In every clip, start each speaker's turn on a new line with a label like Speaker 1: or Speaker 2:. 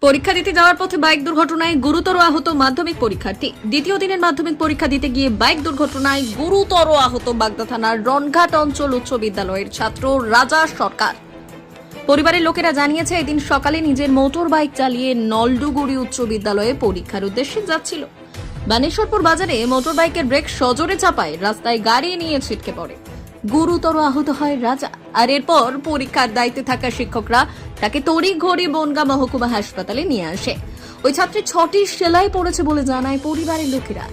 Speaker 1: পরীক্ষা দিতে যাওয়ার পথে বাইক দুর্ঘটনায় গুরুতর আহত মাধ্যমিক পরীক্ষার্থী। দ্বিতীয় দিনের মাধ্যমিক পরীক্ষা দিতে গিয়ে বাইক দুর্ঘটনায় গুরুতর আহত বাগদা থানার রনঘাট অঞ্চল উচ্চ বিদ্যালয়ের ছাত্র রাজা সরকার। পরিবারের লোকেরা জানিয়েছে, এদিন সকালে নিজের মোটর বাইক চালিয়ে নলডুগুড়ি উচ্চ বিদ্যালয়ে পরীক্ষার উদ্দেশ্যে যাচ্ছিল। বানেশ্বরপুর বাজারে মোটর বাইকের ব্রেক সজোরে চাপায় রাস্তায় গাড়ি নিয়ে ছিটকে পড়ে। গুরুতর আহত হয় রাজা। আর এরপর পরীক্ষার দায়িত্বে থাকা শিক্ষকরা তাকে তড়িঘড়ি বনগাঁ মহকুমা হাসপাতালে নিয়ে আসে। ওই ছাত্রী 6টি সেলাই পড়েছে বলে জানায় পরিবারের লোকেরা।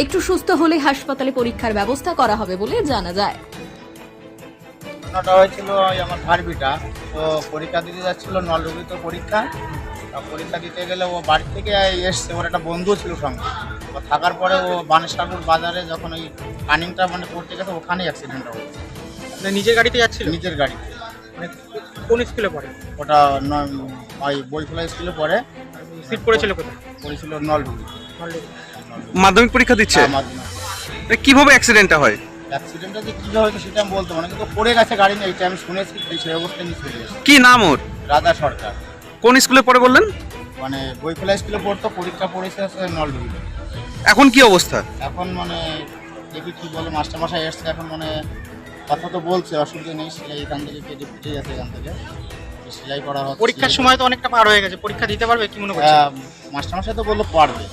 Speaker 1: একটু সুস্থ হলে হাসপাতালে পরীক্ষার ব্যবস্থা করা হবে বলে জানা যায়।
Speaker 2: ঘটনাটা হয়েছিল আমার ভারবিটা, তো পরীক্ষা দিতে যাচ্ছিল নলডুবিতে পরীক্ষা দিতে গেলে ও বাড়ি থেকে এসছে, ওর একটা বন্ধু ছিল সঙ্গে। ও থাকার পরে ও বানেশ্বরপুর বাজারে যখন ওই টার্নিংটা করতে গেছে, ওখানেই অ্যাক্সিডেন্টটা হয়েছে।
Speaker 3: নিজের গাড়িতে যাচ্ছিল?
Speaker 2: নিজের গাড়িতে।
Speaker 3: মানে কোন স্কুলে পড়ে?
Speaker 2: ওটা ওই বইখোলা স্কুলে পড়ে।
Speaker 3: সিট পড়েছিল কোথায়?
Speaker 2: পড়েছিল নলডুবি।
Speaker 4: মাধ্যমিক পরীক্ষা দিচ্ছে, কিভাবে অ্যাক্সিডেন্টটা হয়?
Speaker 2: অ্যাক্সিডেন্টটা যে কীভাবে হয়েছে সেটা আমি বলতে পারি না, কিন্তু পড়ে গেছে গাড়ি নিয়ে, এটা আমি শুনেছি। সেই অবস্থায় নিয়ে চলে এসেছি।
Speaker 4: কি নাম ওর?
Speaker 2: রাজা সরকার।
Speaker 4: কোন স্কুলে পড়ে বললেন?
Speaker 2: মানে বইখোলা স্কুলে পড়তো, পরীক্ষা পড়েছে নলডুবিতে।
Speaker 4: এখন কি অবস্থা?
Speaker 2: এখন মানে দেখি কি বলে, মাস্টারমশাই এসছে, এখন মানে কথা তো বলছে, অসুবিধা নেই। সেলাই এখান থেকে কেটে ফুটে গেছে, এখান থেকে সেলাই করা হচ্ছে।
Speaker 3: পরীক্ষার সময় তো অনেকটা পার হয়ে গেছে, পরীক্ষা দিতে পারবে কি মনে করছেন?
Speaker 2: মাস্টারমশাই তো বললো পারবে।